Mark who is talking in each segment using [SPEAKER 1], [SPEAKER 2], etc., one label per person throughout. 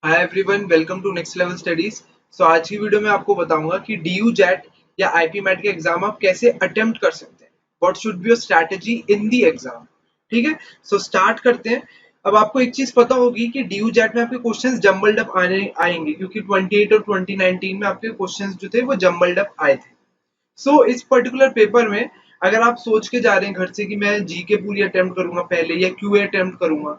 [SPEAKER 1] Hi everyone, welcome to next level studies. आज की video में आपको बताऊंगा कि डीयू जेट या आईपी मैट के एग्जाम आप कैसे अटेम्प्ट कर सकते हैं। What should be your strategy in the exam. ठीक है, स्टार्ट करते हैं। अब आपको एक चीज पता होगी कि डीयू जेट में आपके क्वेश्चंस जम्बल्ड अप आने आएंगे, क्योंकि 28 और 2019 में आपके क्वेश्चंस जो थे वो जम्बल्ड अप आए थे। इस पर्टिकुलर पेपर में अगर आप सोच के जा रहे हैं घर से कि मैं जी के पूरी अटेम्प्ट करूंगा पहले या क्यूए अटेम्प्ट करूंगा,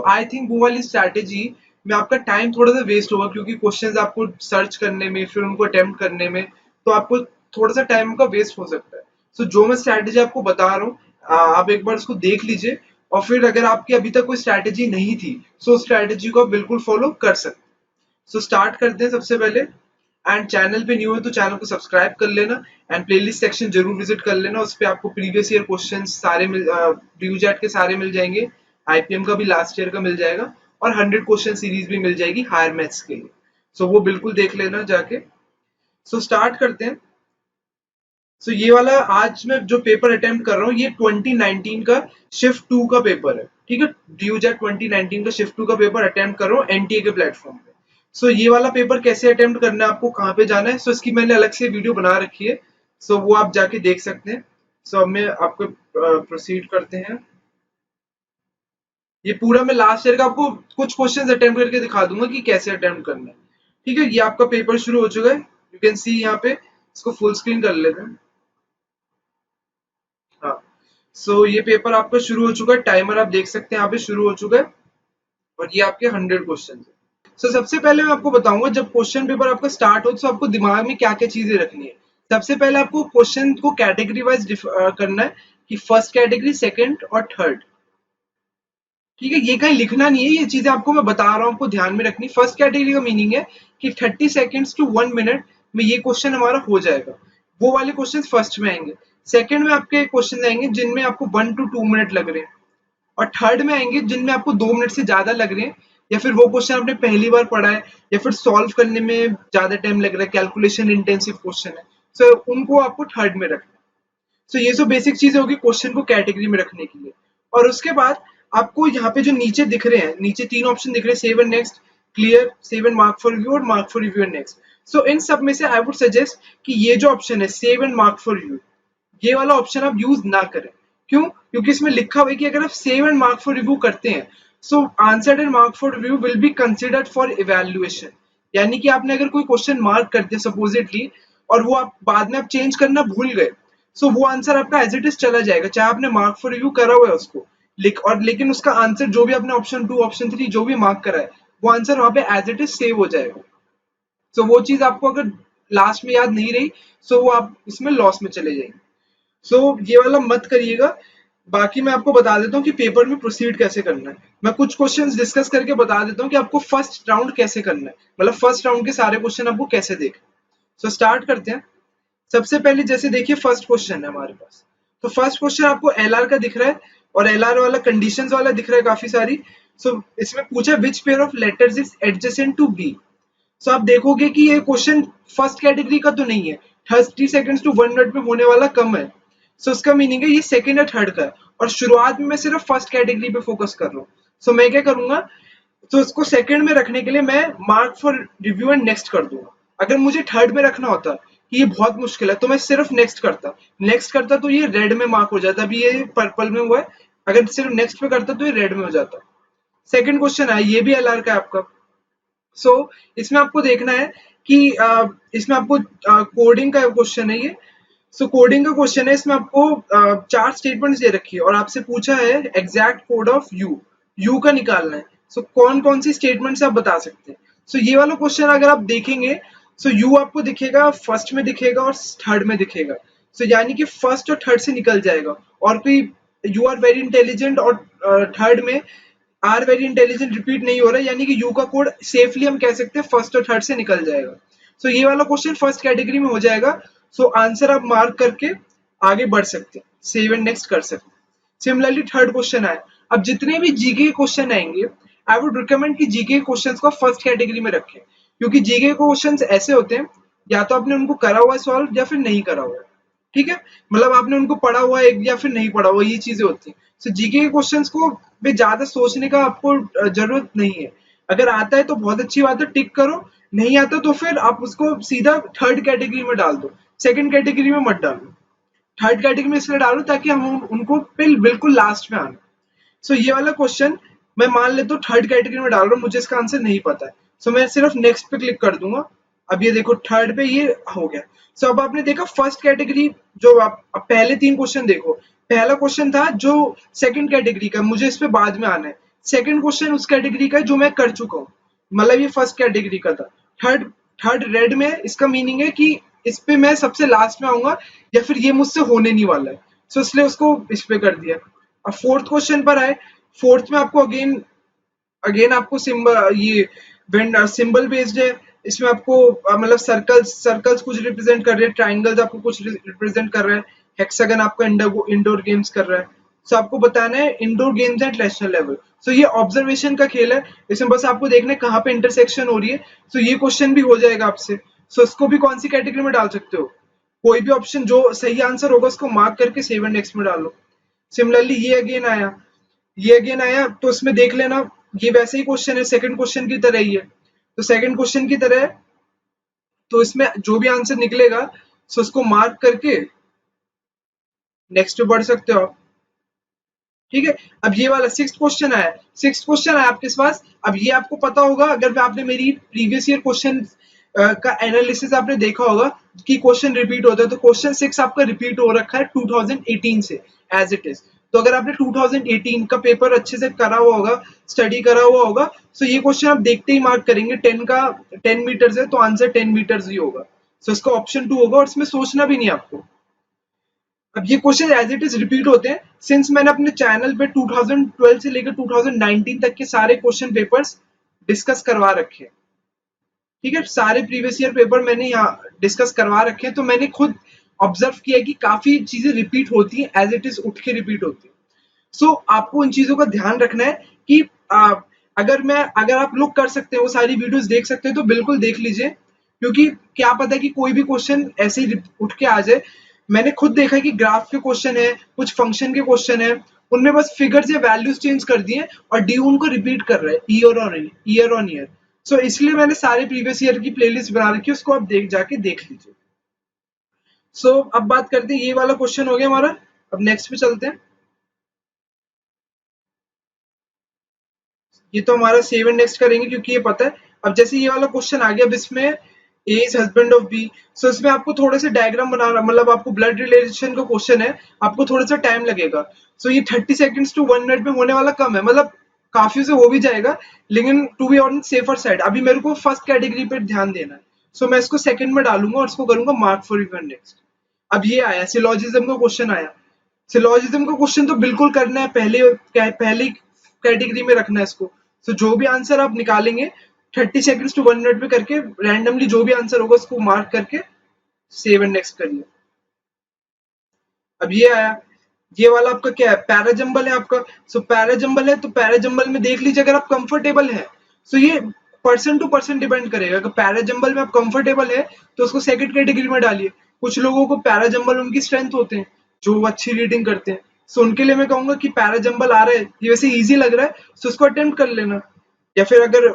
[SPEAKER 1] आई थिंक वो वाली स्ट्रैटेजी में आपका टाइम थोड़ा सा वेस्ट होगा, क्योंकि क्वेश्चंस आपको सर्च करने में फिर उनको अटेम्प्ट करने में तो आपको थोड़ा सा टाइम का वेस्ट हो सकता है। जो मैं स्ट्रैटेजी आपको बता रहा हूँ, आप एक बार उसको देख लीजिए। और फिर अगर आपकी अभी तक कोई स्ट्रैटेजी नहीं थी, स्ट्रैटेजी को आप बिल्कुल फॉलो कर सकते हैं। स्टार्ट करते हैं सबसे पहले। एंड चैनल पे न्यू है तो चैनल को सब्सक्राइब कर लेना। एंड प्लेलिस्ट सेक्शन जरूर विजिट कर लेना, उस पर आपको प्रीवियस ईयर क्वेश्चन सारे मिल ड्यूजैट के सारे मिल जाएंगे। आईपीएम का भी लास्ट ईयर का मिल जाएगा। और 100 क्वेश्चन सीरीज भी मिल जाएगी हायर मैथ्स के लिए। वो बिल्कुल देख लेना जाके। स्टार्ट करते हैं। ये वाला आज मैं जो पेपर अटेम्प्ट कर रहा हूँ, ये 2019 का शिफ्ट 2 का पेपर है। ठीक है, ड्यूजैट 2019 का शिफ्ट 2 का पेपर अटेम्प्ट कर रहा हूँ एनटीए के प्लेटफॉर्म पे। ये वाला पेपर कैसे अटेम्प्ट करना है, आपको कहाँ पे जाना है, इसकी मैंने अलग से वीडियो बना रखी है। वो आप जाके देख सकते हैं। अब मैं आपको प्रोसीड करते हैं। ये पूरा मैं लास्ट ईयर का आपको कुछ क्वेश्चंस अटेम्प्ट करके दिखा दूंगा कि कैसे अटेम्प्ट करना है। ठीक है, ये आपका पेपर शुरू हो चुका है। यू कैन सी यहाँ पे। इसको फुल स्क्रीन कर लेते हैं। हाँ, ये पेपर आपका शुरू हो चुका है। टाइमर आप देख सकते हैं यहाँ पे शुरू हो चुका है। और ये आपके 100 क्वेश्चन है। सबसे पहले मैं आपको बताऊंगा, जब क्वेश्चन पेपर आपका स्टार्ट हो तो आपको दिमाग में क्या क्या चीजें रखनी है। सबसे पहले आपको क्वेश्चन को कैटेगरी वाइज करना है कि फर्स्ट कैटेगरी, सेकंड और थर्ड। ठीक है, ये कहीं लिखना नहीं है, ये चीजें आपको मैं बता रहा हूँ, आपको ध्यान में रखनी। फर्स्ट कैटेगरी का मीनिंग है कि 30 सेकेंड्स टू 1 मिनट में ये क्वेश्चन हमारा हो जाएगा। वो वाले क्वेश्चन फर्स्ट में आएंगे। सेकंड में आपके क्वेश्चन आएंगे जिनमें आपको 1 to 2 मिनट लग रहे हैं। और थर्ड में आएंगे जिनमें आपको 2 मिनट से ज्यादा लग रहे हैं, या फिर वो क्वेश्चन आपने पहली बार पढ़ा है, या फिर सॉल्व करने में ज्यादा टाइम लग रहा है, कैलकुलेशन इंटेंसिव क्वेश्चन है। उनको आपको थर्ड में रखना है। ये सब बेसिक चीजें होगी क्वेश्चन को कैटेगरी में रखने के लिए। और उसके बाद आपको यहाँ पे जो नीचे दिख रहे हैं, नीचे तीन ऑप्शन दिख रहे हैं, save and next, clear, save and mark for review और mark for review and next. इन सब में से आई वुड सजेस्ट कि ये जो ऑप्शन है save and mark for review, ये वाला ऑप्शन आप यूज ना करें। क्यों? क्योंकि इसमें लिखा हुआ है कि अगर आप save and mark for review करते हैं, answer and mark for review will be considered for evaluation. यानी कि आपने अगर कोई क्वेश्चन मार्क कर दिया सपोजिटली, और वो आप बाद में आप चेंज करना भूल गए, वो आंसर आपका एज इट इज चला जाएगा, चाहे आपने मार्क फॉर रिव्यू करा हुआ है उसको लेकिन उसका आंसर जो भी आपने ऑप्शन 2 ऑप्शन 3 जो भी मार्क करा है, वो आंसर वहां पे एज इट इज सेव हो जाएगा। वो चीज आपको अगर लास्ट में याद नहीं रही, वो आप इसमें लॉस में चले जाएंगे। ये वाला मत करिएगा। बाकी मैं आपको बता देता हूँ कि पेपर में प्रोसीड कैसे करना है। मैं कुछ क्वेश्चंस डिस्कस करके बता देता हूँ कि आपको फर्स्ट राउंड कैसे करना है, मतलब फर्स्ट राउंड के सारे क्वेश्चन आपको कैसे देखें। स्टार्ट करते हैं। सबसे पहले जैसे देखिए फर्स्ट क्वेश्चन है हमारे पास। फर्स्ट क्वेश्चन आपको एलआर का दिख रहा है, और एलआर वाला कंडीशंस वाला दिख रहा है काफी सारी। इसमें पूछा which pair of letters is adjacent to be. आप देखोगे कि ये क्वेश्चन फर्स्ट कैटेगरी का तो नहीं है, 30 सेकेंड्स टू 1 मिनट में होने वाला कम है। उसका मीनिंग है ये सेकंड या थर्ड का है। और शुरुआत में मैं सिर्फ फर्स्ट कैटेगरी पे फोकस कर रहा हूँ। मैं क्या करूंगा, उसको सेकंड में रखने के लिए मैं mark for review and next कर दूंगा। अगर मुझे थर्ड में रखना होता कि ये बहुत मुश्किल है, तो मैं सिर्फ नेक्स्ट करता तो ये रेड में मार्क हो जाता, अभी ये पर्पल में हुआ है। अगर सिर्फ नेक्स्ट पे करता तो ये रेड में हो जाता। सेकंड क्वेश्चन है, ये भी एलआर का है आपका। इसमें आपको देखना है कि इसमें आपको कोडिंग का क्वेश्चन है ये। कोडिंग का क्वेश्चन है, इसमें आपको चार स्टेटमेंट्स दे रखी है और आपसे पूछा है एग्जैक्ट कोड ऑफ यू का निकालना है। कौन कौन सी स्टेटमेंट्स आप बता सकते हैं। ये वाला क्वेश्चन अगर आप देखेंगे, यू आपको दिखेगा फर्स्ट में दिखेगा और थर्ड में दिखेगा। यानी कि फर्स्ट और थर्ड से निकल जाएगा। और कोई यू आर वेरी इंटेलिजेंट और थर्ड में आर वेरी इंटेलिजेंट रिपीट नहीं हो रहा है, यानी कि यू का कोड सेफली हम कह सकते हैं फर्स्ट और थर्ड से निकल जाएगा। ये वाला क्वेश्चन फर्स्ट कैटेगरी में हो जाएगा। आंसर आप मार्क करके आगे बढ़ सकते हैं, सेव एंड नेक्स्ट कर सकते हैं। सिमिलरली थर्ड क्वेश्चन आए। अब जितने भी जीके के क्वेश्चन आएंगे, आई वुड रिकमेंड कि जीके के क्वेश्चंस को फर्स्ट कैटेगरी में रखें, क्योंकि जीके के क्वेश्चंस ऐसे होते हैं, या तो आपने उनको करा हुआ है सॉल्व या फिर नहीं करा हुआ है। ठीक है, मतलब आपने उनको पढ़ा हुआ है या फिर नहीं पढ़ा हुआ, ये चीजें होती हैं। जीके के क्वेश्चंस को भी ज्यादा सोचने का आपको जरूरत नहीं है। अगर आता है तो बहुत अच्छी बात है, टिक करो, नहीं आता तो फिर आप उसको सीधा थर्ड कैटेगरी में डाल दो, सेकंड कैटेगरी में मत डालो। थर्ड कैटेगरी में इसलिए डालो ताकि हम उनको बिल्कुल लास्ट में आना। सो ये वाला क्वेश्चन मैं मान लेता हूँ थर्ड कैटेगरी में डाल रहा हूँ, मुझे इसका आंसर नहीं पता है, सो मैं सिर्फ नेक्स्ट पे क्लिक कर दूंगा। अब ये देखो थर्ड पे ये हो गया। सो अब आपने देखा फर्स्ट कैटेगरी, जो आप अब पहले तीन क्वेश्चन देखो, पहला क्वेश्चन था जो सेकंड कैटेगरी का, मुझे इस पे बाद में आना है। सेकंड क्वेश्चन उस कैटेगरी का है जो मैं कर चुका हूँ, मतलब ये फर्स्ट कैटेगरी का था। थर्ड थर्ड रेड में इसका मीनिंग है कि इस पे मैं सबसे लास्ट में आऊंगा, या फिर ये मुझसे होने नहीं वाला है, सो इसलिए उसको इस पे कर दिया। अब फोर्थ क्वेश्चन पर आए। फोर्थ में आपको अगेन अगेन आपको सिंबल, ये सिंबल बेस्ड है। इसमें आपको मतलब सर्कल्स सर्कल्स कुछ रिप्रेजेंट कर रहे हैं, ट्राइंगल्स आपको कुछ रिप्रेजेंट कर रहे हैं, हेक्सागन आपका इंडोर गेम्स कर रहा है। सो आपको बताना है indoor games at national level. So ये ऑब्जर्वेशन का खेल है, इसमें बस आपको देखना है कहाँ पे इंटरसेक्शन हो रही है। सो ये क्वेश्चन भी हो जाएगा आपसे। सो इसको भी कौन सी कैटेगरी में डाल सकते हो, कोई भी ऑप्शन जो सही आंसर होगा उसको मार्क करके सेव एंड नेक्स्ट में डालो। सिमिलरली ये अगेन आया तो इसमें देख लेना, ये वैसे ही क्वेश्चन है, सेकंड क्वेश्चन की तरह ही है। तो सेकंड क्वेश्चन की तरह है, तो इसमें जो भी आंसर निकलेगा सो उसको मार्क करके नेक्स्ट पे बढ़ सकते हो आप। ठीक है। अब ये वाला सिक्स क्वेश्चन आया आपके पास। अब ये आपको पता होगा, अगर आपने मेरी प्रीवियस ईयर क्वेश्चन का एनालिसिस आपने देखा होगा कि क्वेश्चन रिपीट होता है, तो क्वेश्चन 6 आपका रिपीट हो रखा है 2018 से एज इट इज। तो अगर आपने 2018 का पेपर अच्छे से करा हुआ होगा, स्टडी करा हुआ होगा, तो ये क्वेश्चन आप देखते ही मार्क करेंगे। 10 मीटर्स है तो आंसर 10 मीटर्स ही होगा। सो इसका ऑप्शन 2 होगा और इसमें सोचना भी नहीं आपको। अब ये question as it is repeat होते हैं, सिंस मैंने अपने चैनल पे 2012 से लेकर 2019 तक के सारे क्वेश्चन पेपर्स डिस्कस करवा रखे हैं। ठीक है, सारे प्रीवियस ईयर पेपर मैंने यहाँ डिस्कस करवा रखे हैं, तो मैंने खुद ऑब्जर्व किया कि काफी चीजें रिपीट होती हैं, एज इट इज उठ के रिपीट होती है। सो आपको इन चीजों का ध्यान रखना है कि अगर आप लोग कर सकते हैं, वो सारी वीडियोस देख सकते हैं तो बिल्कुल देख लीजिए, क्योंकि क्या पता है कि कोई भी क्वेश्चन ऐसे ही उठ के आ जाए। मैंने खुद देखा है कि ग्राफ के क्वेश्चन है, कुछ फंक्शन के क्वेश्चन है, उनमें बस फिगर्स या वैल्यूज चेंज कर दिए और डी उनको रिपीट कर रहा है ईयर ऑन ईयर। सो इसलिए मैंने सारे प्रीवियस ईयर की प्लेलिस्ट बना रखी है, उसको आप जाके देख लीजिए। सो अब बात करते हैं, ये वाला क्वेश्चन हो गया हमारा। अब नेक्स्ट पे चलते हैं। ये तो हमारा सेव एंड नेक्स्ट करेंगे क्योंकि ये पता है। अब जैसे ये वाला क्वेश्चन आ गया, अब इसमें ए इज हस्बैंड ऑफ बी। सो इसमें आपको थोड़े से डायग्राम बनाना, मतलब आपको ब्लड रिलेशन का क्वेश्चन है, आपको थोड़ा सा टाइम लगेगा। सो ये 30 सेकेंड्स टू 1 मिनट में होने वाला कम है, मतलब काफी से हो भी जाएगा, लेकिन to be on safer side अभी मेरे को फर्स्ट कैटेगरी पे ध्यान देना है। सो मैं इसको सेकंड में डालूंगा और इसको करूंगा मार्क फॉर इवन नेक्स्ट। अब ये आया सिलोजिज्म का क्वेश्चन आया। सिलोजिज्म का क्वेश्चन तो बिल्कुल करना है, पहली कैटेगरी में रखना है इसको। तो जो भी आंसर आप निकालेंगे 30 सेकेंड्स टू 1 मिनट में करके रैंडमली जो भी आंसर होगा उसको मार्क करके सेव एंड नेक्स्ट करिए। अब ये आया, ये वाला आपका क्या है, पैराजंबल है आपका। सो पैराजंबल है तो पैराजंबल में देख लीजिए, अगर आप कंफर्टेबल है, सो ये पर्सन टू पर्सन डिपेंड करेगा। अगर पैराजंबल में आप कंफर्टेबल है तो उसको सेकंड कैटेगरी में डालिए। कुछ लोगों को पैराजंबल उनकी स्ट्रेंथ होते हैं, जो अच्छी रीडिंग करते हैं, सो उनके लिए मैं कहूंगा कि पैराजंबल आ रहा है, ये वैसे इजी लग रहा है, सो उसको अटेम्प्ट कर लेना। या फिर अगर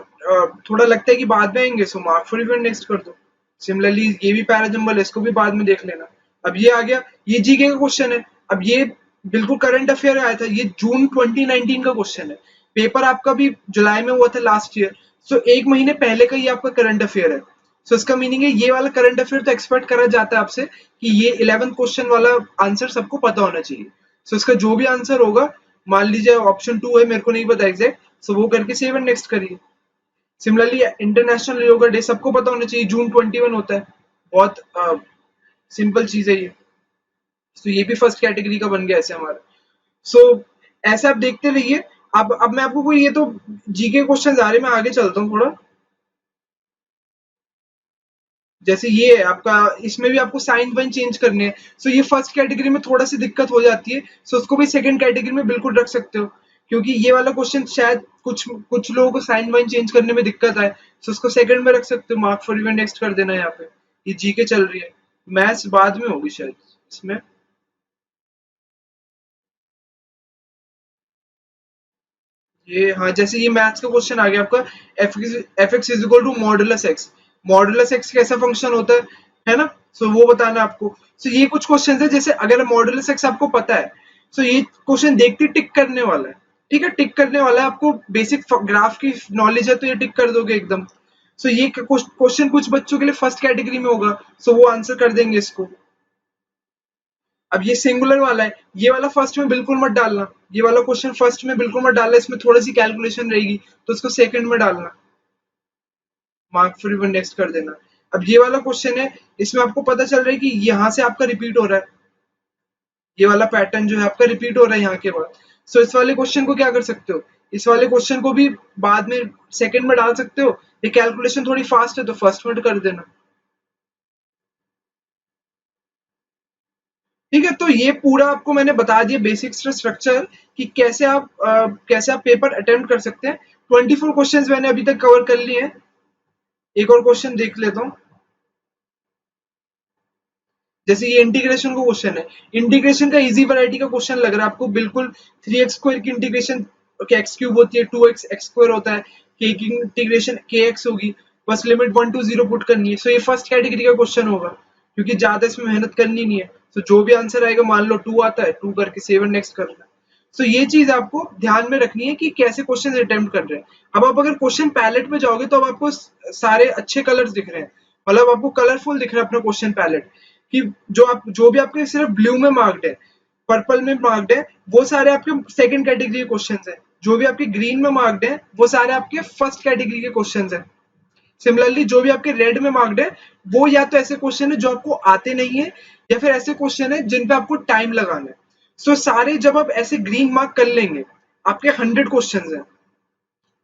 [SPEAKER 1] थोड़ा लगता है कि बाद में आएंगे, सो मार्क फॉर इवेंट नेक्स्ट कर दो। सिमिलरली ये भी पैराजंबल है, इसको भी बाद में देख लेना। अब ये आ गया, ये जीके का क्वेश्चन है। अब ये बिल्कुल करंट अफेयर आया था, ये जून 2019 का क्वेश्चन है। पेपर आपका भी जुलाई में हुआ था लास्ट ईयर, सो एक महीने पहले का ये आपका करंट अफेयर है। सो इसका मीनिंग है ये वाला करंट अफेयर तो एक्सपेक्ट करा जाता है आपसे कि ये 11th क्वेश्चन वाला आंसर सबको पता होना चाहिए। सो इसका जो भी आंसर होगा, मान लीजिए ऑप्शन 2 है, मेरे को नहीं पता एग्जैक्ट, सो वो करके सेव एंड नेक्स्ट करिए। सिमिलरली इंटरनेशनल योगा डे सबको पता होना चाहिए, जून 21 होता है। बहुत सिंपल चीज है ये। तो ये भी फर्स्ट कैटेगरी का बन गया ऐसे हमारा। सो ऐसे आप देखते रहिए। अब मैं आपको कोई, ये तो जीके क्वेश्चन आ रहे हैं, मैं आगे चलता हूँ थोड़ा। जैसे ये है आपका, इसमें भी आपको साइन वाइन चेंज करने हैं। सो ये फर्स्ट कैटेगरी में थोड़ा सी दिक्कत हो जाती है, सो उसको भी सेकंड कैटेगरी में बिल्कुल रख सकते हो, क्योंकि ये वाला क्वेश्चन शायद कुछ कुछ लोगों को साइन वाइन चेंज करने में दिक्कत आए, सो उसको सेकंड में रख सकते हो, मार्क फॉर इवेंट नेक्स्ट कर देना। यहाँ पे ये जीके चल रही है, मैथ्स बाद में होगी शायद इसमें। ये हाँ, जैसे ये मैथ्स का क्वेश्चन आ गया आपका, f x is equal to modulus x. Modulus x कैसा फंक्शन होता है ना? सो वो बताना है आपको। सो ये कुछ क्वेश्चन है, जैसे अगर मॉडुलस एक्स आपको पता है, सो ये क्वेश्चन देखते टिक करने वाला है। ठीक है, टिक करने वाला है, आपको बेसिक ग्राफ की नॉलेज है तो ये टिक कर दोगे एकदम। सो ये क्वेश्चन कुछ बच्चों के लिए फर्स्ट कैटेगरी में होगा, सो वो आंसर कर देंगे इसको। अब ये सिंगुलर वाला है, ये वाला फर्स्ट में बिल्कुल मत डालना, ये वाला क्वेश्चन फर्स्ट में बिल्कुल मत डालना, इसमें थोड़ी सी कैलकुलेशन रहेगी, तो इसको सेकंड में डालना, मार्क फॉर यूर नेक्स्ट कर देना। अब ये वाला क्वेश्चन है, इसमें आपको पता चल रहा है कि यहाँ से आपका रिपीट हो रहा है, ये वाला पैटर्न जो है आपका रिपीट हो रहा है यहाँ के बाद। सो इस वाले क्वेश्चन को क्या कर सकते हो, इस वाले क्वेश्चन को भी बाद में सेकंड में डाल सकते हो, ये कैलकुलेशन थोड़ी फास्ट है तो फर्स्ट में कर देना। ठीक है, तो ये पूरा आपको मैंने बता दिया बेसिक स्ट्रक्चर कि कैसे आप पेपर अटेम्प्ट कर सकते हैं। 24 क्वेश्चंस मैंने अभी तक कवर कर लिए हैं। एक और क्वेश्चन देख लेता हूँ, जैसे ये इंटीग्रेशन का क्वेश्चन है, इंटीग्रेशन का इजी वैरायटी का क्वेश्चन लग रहा है आपको बिल्कुल। 3x² की इंटीग्रेशन के एक्स क्यूब होती है, 2x x² होता है, के की इंटीग्रेशन के एक्स होगी, बस लिमिट 1 to 0 पुट करनी है। सो ये फर्स्ट कैटेगरी का क्वेश्चन होगा, क्योंकि ज्यादा इसमें मेहनत करनी नहीं है। तो जो भी आंसर आएगा, मान लो 2 आता है, 2 करके 7 नेक्स्ट करना। तो ये चीज आपको ध्यान में रखनी है कि कैसे क्वेश्चन अटेम्प्ट कर रहे हैं। अब आप अगर क्वेश्चन पैलेट में जाओगे तो अब आपको सारे अच्छे कलर्स दिख रहे हैं, मतलब आपको कलरफुल दिख रहा है अपना क्वेश्चन पैलेट, कि जो भी आपके सिर्फ ब्लू में मार्क्ड है, पर्पल में मार्क्ड है, वो सारे आपके सेकंड कैटेगरी के क्वेश्चंस हैं। जो भी आपके ग्रीन में मार्क्ड है, वो सारे आपके फर्स्ट कैटेगरी के क्वेश्चंस हैं। सिमिलरली जो भी आपके रेड में मार्क्ड है, वो या तो ऐसे क्वेश्चन है जो आपको आते नहीं है, या फिर ऐसे क्वेश्चन है जिन पे आपको टाइम लगाना है। सो सारे जब आप ऐसे ग्रीन मार्क कर लेंगे, आपके 100 क्वेश्चन है,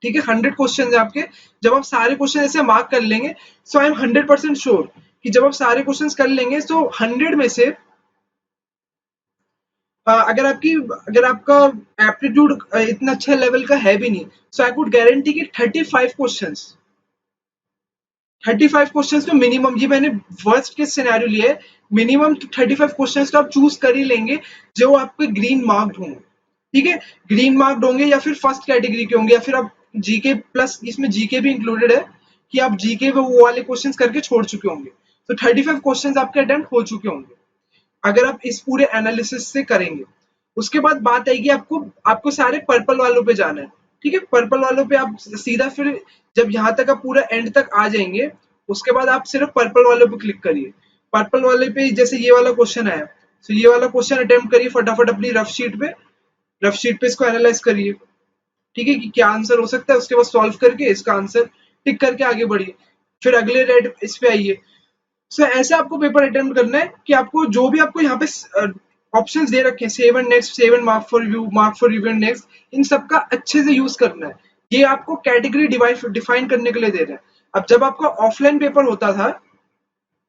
[SPEAKER 1] ठीक है, 100 क्वेश्चन है आपके। जब आप सारे क्वेश्चन ऐसे मार्क कर लेंगे, सो आई एम 100% श्योर कि जब आप सारे क्वेश्चंस कर लेंगे, सो 100 में से अगर आपका एप्टीट्यूड इतना अच्छा लेवल का है भी नहीं, सो आई कुड गारंटी कि 35 क्वेश्चंस तो मिनिमम, ये मैंने वर्स्ट केस सिनेरियो लिया है, मिनिमम 35 क्वेश्चंस तो आप चूज कर ही लेंगे जो आपके ग्रीन मार्क्ड होंगे। ठीक है, ग्रीन मार्क्ड होंगे या फिर फर्स्ट कैटेगरी के होंगे, या फिर आप जीके प्लस, इसमें जीके भी इंक्लूडेड है कि आप जीके वो वाले क्वेश्चंस करके छोड़ चुके होंगे। तो 35 क्वेश्चंस आपके अटेम्प्ट हो चुके होंगे अगर आप इस पूरे एनालिसिस से करेंगे। उसके बाद बात आएगी, आपको आपको सारे पर्पल वालों पे जाना है। ठीक है, पर्पल वालों पे आप सीधा, फिर जब यहाँ तक आप पूरा एंड तक आ जाएंगे, उसके बाद आप सिर्फ पर्पल वालों पे क्लिक करिए। पर्पल वाले पे जैसे ये वाला क्वेश्चन आया, तो ये वाला क्वेश्चन अटेम्प्ट करिए फटाफट अपनी रफ शीट पे इसको एनालाइज करिए। ठीक है, कि क्या आंसर हो सकता है, उसके बाद सॉल्व करके इसका आंसर टिक करके आगे बढ़िए। फिर अगले रेड इस पे आइए। सो ऐसे आपको पेपर अटेम्प्ट करना है कि आपको जो भी आपको यहाँ पे ऑप्शंस दे रखे हैं, save and next, save and mark for review and next, इन सबका अच्छे से यूज करना है। ये आपको कैटेगरी डिफाइन करने के लिए दे रहे हैं। अब जब आपका ऑफलाइन पेपर होता था,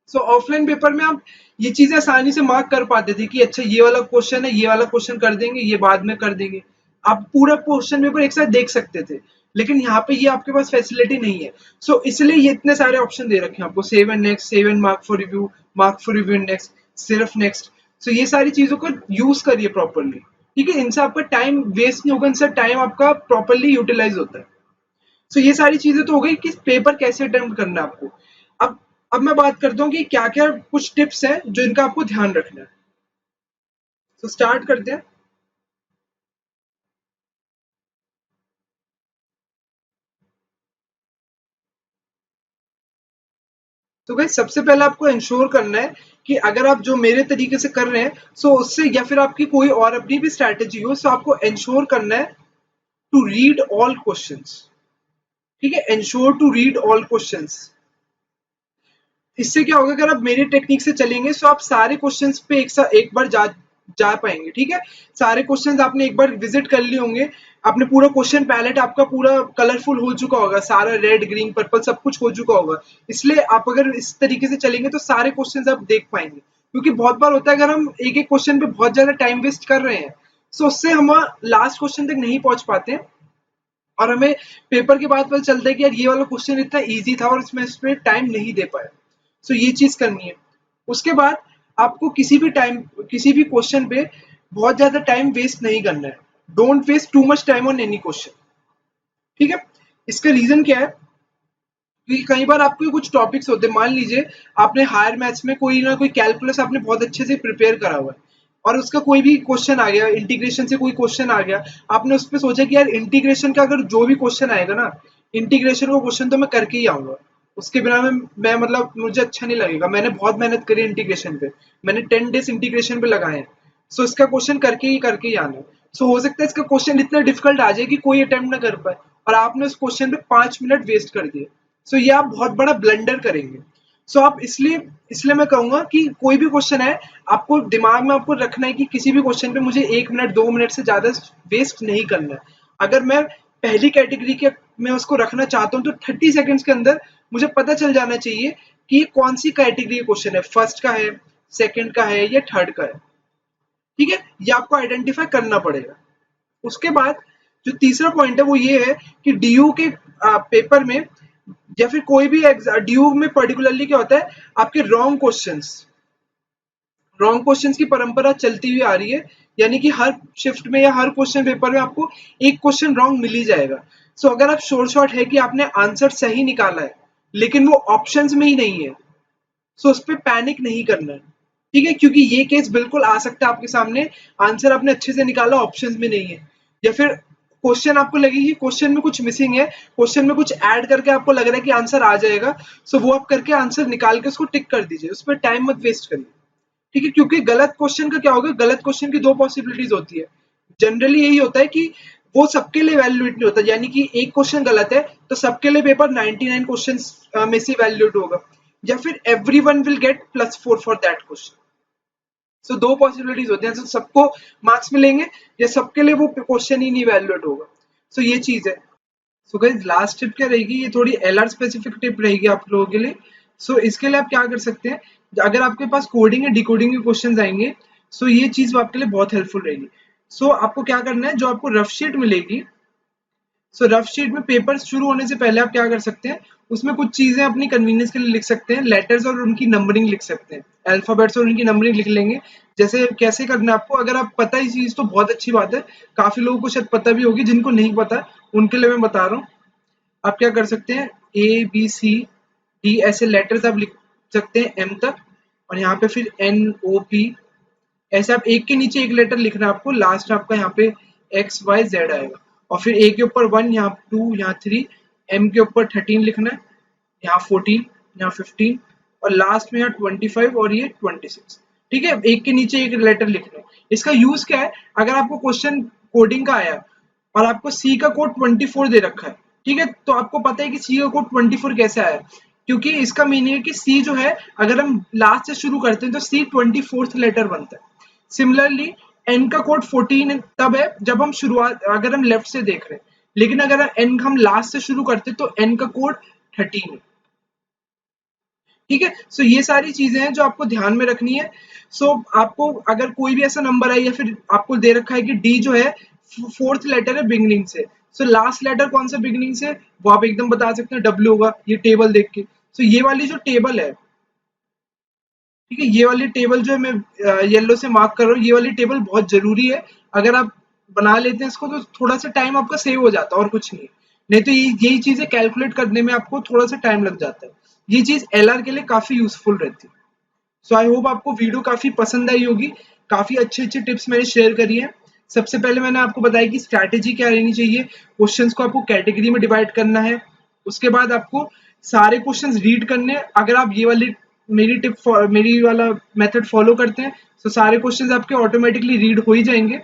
[SPEAKER 1] सो ऑफलाइन पेपर में आप ये चीजें आसानी से मार्क कर पाते थे कि अच्छा ये वाला क्वेश्चन है, ये वाला क्वेश्चन कर देंगे, ये बाद में कर देंगे। आप पूरा क्वेश्चन पेपर एक साथ देख सकते थे, लेकिन यहाँ पे ये आपके पास फैसिलिटी नहीं है। सो इसलिए ये इतने सारे ऑप्शन दे रखे हैं आपको, save and next, save and mark for review and next, सिर्फ नेक्स्ट। सो ये सारी चीजों को यूज करिए प्रॉपरली। ठीक है, इनसे आपका टाइम वेस्ट नहीं होगा, इनसे टाइम आपका प्रॉपरली यूटिलाइज होता है। सो ये सारी चीजें तो हो गई कि पेपर कैसे अटेम्प्ट करना है आपको। अब अब मैं बात करता हूँ कि क्या क्या कुछ टिप्स हैं जो इनका आपको ध्यान रखना है। तो स्टार्ट करते हैं। तो गाइस सबसे पहले आपको इंश्योर करना है कि अगर आप जो मेरे तरीके से कर रहे हैं, सो उससे, या फिर आपकी कोई और अपनी भी स्ट्रैटेजी हो, सो आपको इंश्योर करना है टू रीड ऑल क्वेश्चंस। ठीक है, ensure to read all questions. इससे क्या होगा, अगर आप मेरी टेक्निक से चलेंगे, तो आप सारे क्वेश्चंस पे एक बार जा पाएंगे। ठीक है, सारे क्वेश्चंस आपने एक बार विजिट कर लिए होंगे, आपने पूरा क्वेश्चन पैलेट आपका पूरा कलरफुल हो चुका होगा, सारा रेड ग्रीन पर्पल सब कुछ हो चुका होगा। इसलिए आप अगर इस तरीके से चलेंगे तो सारे क्वेश्चंस आप देख पाएंगे। क्योंकि बहुत बार होता है, अगर हम एक एक क्वेश्चन पे बहुत ज्यादा टाइम वेस्ट कर रहे हैं, तो उससे हम लास्ट क्वेश्चन तक नहीं पहुंच पाते, और हमें पेपर के बाद पता चलता है कि यार ये वाला क्वेश्चन इतना इजी था और इसमें इस पे टाइम नहीं दे पाया। सो ये चीज करनी है। उसके बाद आपको किसी भी क्वेश्चन पे बहुत ज्यादा टाइम वेस्ट नहीं करना है। Don't waste too much time on any question. ठीक है, इसका रीजन क्या है कि कई बार आपके कुछ टॉपिक्स होते हैं, मान लीजिए आपने हायर मैथ्स में कोई ना कोई कैलकुलस आपने बहुत अच्छे से प्रिपेयर करा हुआ है और उसका कोई भी क्वेश्चन आ गया, इंटीग्रेशन से कोई क्वेश्चन आ गया, आपने उस पर सोचा कि यार इंटीग्रेशन का अगर जो भी क्वेश्चन आएगा ना, इंटीग्रेशन का क्वेश्चन तो मैं करके ही आऊंगा, उसके बिना मैं मतलब मुझे अच्छा नहीं लगेगा, मैंने बहुत मेहनत करी इंटीग्रेशन पे, मैंने 10 डेज इंटीग्रेशन पे लगाए हैं, सो इसका क्वेश्चन करके ही आना है। सो हो सकता है इसका क्वेश्चन इतना डिफिकल्ट आ जाए कि कोई अटेम्प्ट ना कर पाए और आपने उस क्वेश्चन पे 5 मिनट वेस्ट कर दिए, सो ये आप बहुत बड़ा ब्लंडर करेंगे। सो आप इसलिए इसलिए मैं कहूंगा कि कोई भी क्वेश्चन है, आपको दिमाग में आपको रखना है कि किसी भी क्वेश्चन पे मुझे 1 मिनट 2 मिनट से ज्यादा वेस्ट नहीं करना है। अगर मैं पहली कैटेगरी के में उसको रखना चाहता हूँ तो 30 सेकेंड्स के अंदर मुझे पता चल जाना चाहिए कि ये कौन सी कैटेगरी का क्वेश्चन है, फर्स्ट का है, सेकंड का है या थर्ड का है। ठीक है, ये आपको आइडेंटिफाई करना पड़ेगा। उसके बाद जो तीसरा पॉइंट है वो ये है कि डीयू के पेपर में या फिर कोई भी डीयू में पर्टिकुलरली क्या होता है, आपके रॉन्ग क्वेश्चंस की परंपरा चलती हुई आ रही है, यानी कि हर शिफ्ट में या हर क्वेश्चन पेपर में आपको एक क्वेश्चन रॉन्ग मिल ही जाएगा। सो अगर आप शॉर्ट है कि आपने आंसर सही निकाला है लेकिन वो ऑप्शंस में ही नहीं है, सो उस पर पैनिक नहीं करना है। ठीक है, क्योंकि ये केस बिल्कुल आ सकता है आपके सामने, आंसर आपने अच्छे से निकाला, ऑप्शंस में नहीं है, या फिर क्वेश्चन आपको लगे कि क्वेश्चन में कुछ मिसिंग है, क्वेश्चन में कुछ ऐड करके आपको लग रहा है कि आंसर आ जाएगा, सो वो आप करके आंसर निकाल के उसको टिक कर दीजिए, उस पर टाइम मत वेस्ट करिए। ठीक है, क्योंकि गलत क्वेश्चन का क्या होगा, गलत क्वेश्चन की दो पॉसिबिलिटीज होती है, जनरली यही होता है कि वो सबके लिए वैल्यूएट नहीं होता, यानी कि एक क्वेश्चन गलत है तो सबके लिए पेपर 99 क्वेश्चन में से वैल्यूएट होगा, या फिर everyone will get +4 for that question. So दो पॉसिबिलिटीज होती हैं, तो सबको मार्क्स मिलेंगे या सबके लिए वो क्वेश्चन ही नहीं वैल्यूएट होगा। सो ये चीज है। सो गाइस लास्ट टिप क्या रहेगी, ये थोड़ी एलआर स्पेसिफिक टिप रहेगी आप लोगों के लिए। सो इसके लिए आप क्या कर सकते हैं, अगर आपके पास कोडिंग या डिकोडिंग के क्वेश्चंस आएंगे, सो ये चीज आपके लिए बहुत हेल्पफुल रहेगी। सो आपको क्या करना है, जो आपको रफ शीट मिलेगी, सो रफ शीट में पेपर शुरू होने से पहले आप क्या कर सकते हैं, उसमें कुछ चीजें अपनी कन्वीनियंस के लिए लिख सकते हैं, लेटर्स और उनकी नंबरिंग लिख सकते हैं, अल्फाबेट्स और उनकी नंबरिंग लिख लेंगे। जैसे कैसे करना है आपको, अगर आप पता ही चीज तो बहुत अच्छी बात है, काफी लोगों को शायद पता भी होगी, जिनको नहीं पता उनके लिए मैं बता रहा हूँ। आप क्या कर सकते हैं, A B C D ऐसे लेटर्स आप लिख सकते हैं M तक, और यहाँ पे फिर NOP, ऐसे आप एक के नीचे एक लेटर लिखना है आपको, लास्ट आपका यहाँ पे XYZ आएगा, और फिर A के ऊपर 1, यहाँ 2, यहाँ 3, M के ऊपर 13 लिखना है, यहाँ 14, यहाँ 15, और लास्ट में यहाँ 25 और ये 26। ठीक है, एक के नीचे एक लेटर लिखना है। इसका यूज क्या है, अगर आपको क्वेश्चन कोडिंग का आया और आपको सी का कोड 24 दे रखा है, ठीक है, तो आपको पता है कि सी का कोड 24 कैसे आया, क्योंकि इसका मीनिंग है कि सी जो है, अगर हम लास्ट से शुरू करते हैं तो सी 24th लेटर बनता है। सिमिलरली एन का कोड 14 तब है जब हम शुरुआत, अगर हम लेफ्ट से देख रहे हैं, लेकिन अगर एन हम लास्ट से शुरू करते हैं तो एन का कोड 13 है। ठीक है, सो ये सारी चीजें हैं जो आपको ध्यान में रखनी है। सो आपको अगर कोई भी ऐसा नंबर है या फिर आपको दे रखा है कि डी जो है 4th लेटर है बिगनिंग से, सो लास्ट लेटर कौन सा बिगनिंग से, वो आप एकदम बता सकते हैं, डब्ल्यू होगा, ये टेबल देख के। सो ये वाली जो टेबल है, ठीक है, ये वाली टेबल जो है मैं येलो से मार्क कर रहा हूँ, ये वाली टेबल बहुत जरूरी है। अगर आप बना लेते हैं इसको तो थोड़ा सा टाइम आपका सेव हो जाता है, और कुछ नहीं। नहीं तो यही चीजें कैलकुलेट करने में आपको थोड़ा सा टाइम लग जाता है। ये चीज एलआर के लिए काफी यूजफुल रहती है। सो आई होप आपको वीडियो काफी पसंद आई होगी, काफी अच्छी अच्छी टिप्स मैंने शेयर करी है। सबसे पहले मैंने आपको बताया कि स्ट्रैटेजी क्या रहनी चाहिए, क्वेश्चंस को आपको कैटेगरी में डिवाइड करना है, उसके बाद आपको सारे क्वेश्चंस रीड करने हैं। अगर आप ये वाली मेरी वाला मेथड फॉलो करते हैं तो सारे क्वेश्चंस आपके ऑटोमेटिकली रीड हो ही जाएंगे।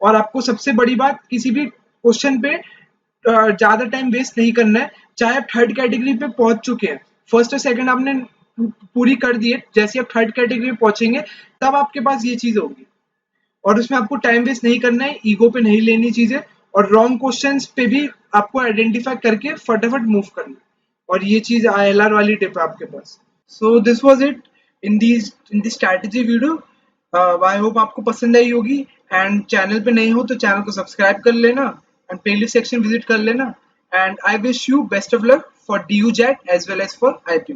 [SPEAKER 1] और आपको सबसे बड़ी बात, किसी भी क्वेश्चन पे ज्यादा टाइम वेस्ट नहीं करना है, चाहे आप थर्ड कैटेगरी पे पहुंच चुके हैं, फर्स्ट और सेकंड आपने पूरी कर दी है, जैसे आप थर्ड कैटेगरी में पहुंचेंगे तब आपके पास ये चीज होगी, और उसमें आपको टाइम वेस्ट नहीं करना है, ईगो पे नहीं लेनी चीजें, और रॉन्ग क्वेश्चंस पे भी आपको आइडेंटिफाई करके फटाफट मूव करना, और ये चीज आईएलआर वाली टिप है आपके पास। So this was it in the strategy video. I hope आपको पसंद आई होगी, एंड चैनल पे नहीं हो तो चैनल को सब्सक्राइब कर लेना एंड प्लेलिस्ट सेक्शन विजिट कर लेना, and I wish you best of luck for DU JAT as well as for IP।